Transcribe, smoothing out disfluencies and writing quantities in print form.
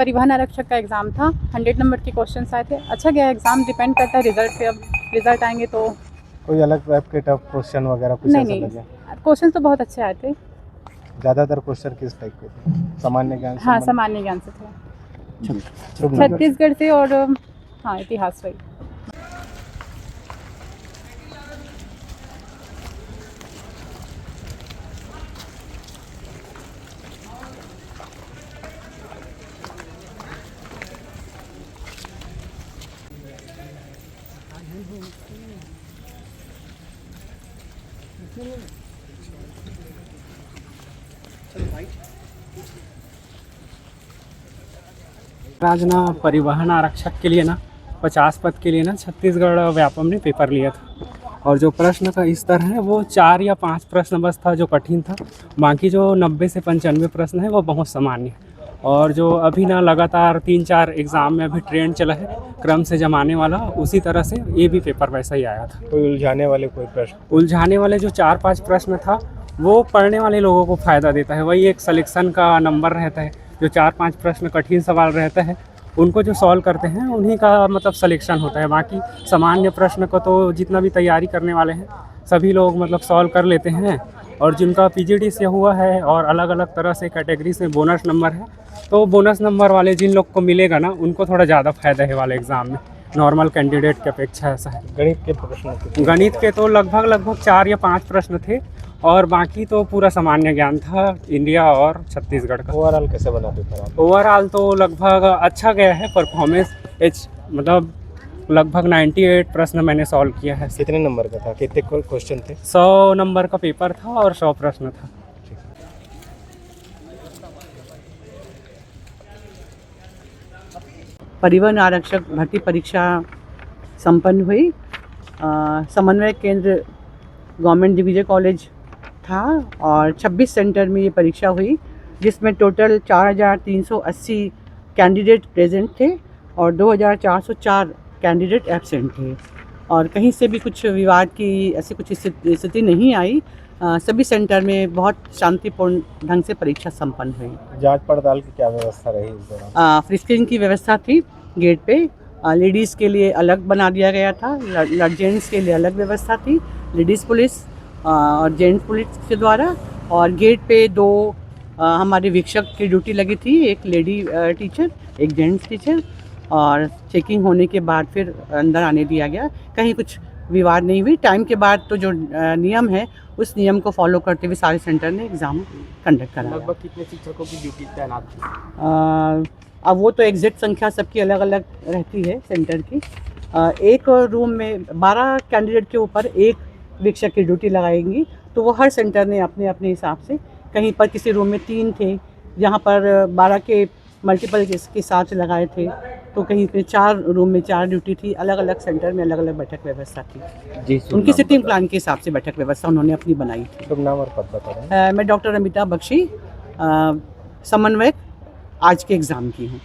परिवहन आरक्षक का एग्ज़ाम था। 100 नंबर के क्वेश्चन आए थे। अच्छा गया एग्ज़ाम, डिपेंड करता है रिजल्ट पे। अब रिजल्ट आएंगे तो कोई अलग टाइप के टफ क्वेश्चन वगैरह कुछ नहीं ऐसा नहीं, लगे? क्वेश्चन तो बहुत अच्छे आए थे। ज़्यादातर क्वेश्चन किस टाइप के थे? सामान्य ज्ञान से हाँ, संबंधित? सामान्य ज्ञान से थे, शुभ नंबर। छत्तीसगढ़ से और हाँ इतिहास वही। आज ना परिवहन आरक्षक के लिए ना 50 पद के लिए ना छत्तीसगढ़ व्यापम ने पेपर लिया था। और जो प्रश्न का स्तर है वो 4 या 5 प्रश्न बस था जो कठिन था। बाकी जो 90 से 95 प्रश्न है वो बहुत सामान्य है। और जो अभी ना लगातार 3-4 एग्ज़ाम में अभी ट्रेंड चला है क्रम से जमाने वाला, उसी तरह से ये भी पेपर वैसा ही आया था। कोई उलझाने वाले कोई प्रश्न? उलझाने वाले जो 4-5 प्रश्न था वो पढ़ने वाले लोगों को फ़ायदा देता है। वही एक सिलेक्शन का नंबर रहता है। जो 4-5 प्रश्न कठिन सवाल रहता है उनको जो सॉल्व करते हैं उन्हीं का मतलब सिलेक्शन होता है। बाकी सामान्य प्रश्न को तो जितना भी तैयारी करने वाले हैं सभी लोग मतलब सॉल्व कर लेते हैं। और जिनका पीजीडी से हुआ है और अलग अलग तरह से कैटेगरी से बोनस नंबर है, तो बोनस नंबर वाले जिन लोग को मिलेगा ना उनको थोड़ा ज़्यादा फायदा है वाले एग्ज़ाम में, नॉर्मल कैंडिडेट की अपेक्षा ऐसा है। गणित के प्रश्न कितने? गणित के तो लगभग 4 या 5 प्रश्न थे और बाकी तो पूरा सामान्य ज्ञान था इंडिया और छत्तीसगढ़ का। ओवरऑल कैसे बना पेपर आप? ओवरऑल तो लगभग अच्छा गया है परफॉर्मेंस। मतलब लगभग 98 प्रश्न मैंने सॉल्व किया है। कितने नंबर का था? कितने क्वेश्चन थे? 100 नंबर का पेपर था और 100 प्रश्न था। परिवहन आरक्षक भर्ती परीक्षा संपन्न हुई। समन्वय केंद्र गवर्नमेंट डिवीजन कॉलेज था और 26 सेंटर में ये परीक्षा हुई, जिसमें टोटल 4,380 कैंडिडेट प्रेजेंट थे और 2,404 कैंडिडेट एब्सेंट थे। और कहीं से भी कुछ विवाद की ऐसी कुछ स्थिति नहीं आई। सभी सेंटर में बहुत शांतिपूर्ण ढंग से परीक्षा संपन्न हुई। जांच पड़ताल की क्या व्यवस्था रही इस दौरान? फ्री स्क्रीनिंग की व्यवस्था थी गेट पे। लेडीज़ के लिए अलग बना दिया गया था, जेंट्स के लिए अलग व्यवस्था थी। लेडीज़ पुलिस और जेंट्स पुलिस के द्वारा। और गेट पे 2 हमारे वीक्षक की ड्यूटी लगी थी, एक लेडी टीचर एक जेंट्स टीचर। और चेकिंग होने के बाद फिर अंदर आने दिया गया। कहीं कुछ विवाद नहीं हुई। टाइम के बाद तो जो नियम है उस नियम को फॉलो करते हुए सारे सेंटर ने एग्ज़ाम कंडक्ट करा। लगभग कितने शिक्षकों की ड्यूटी तैनात थी? अब वो तो एग्जैक्ट संख्या सबकी अलग अलग रहती है सेंटर की। एक रूम में 12 कैंडिडेट के ऊपर एक वीक्षक की ड्यूटी लगाएंगी, तो वो हर सेंटर ने अपने अपने हिसाब से, कहीं पर किसी रूम में 3 थे जहाँ पर 12 के मल्टीपल के हिसाब से लगाए थे, तो कहीं पे 4 रूम में 4 ड्यूटी थी। अलग अलग सेंटर में अलग अलग बैठक व्यवस्था थी जी, उनकी सिटिंग प्लान के हिसाब से बैठक व्यवस्था उन्होंने अपनी बनाई थी। शुभ नाम और पद बता रहे हैं? मैं डॉक्टर अमिता बख्शी समन्वयक आज के एग्ज़ाम की हूँ।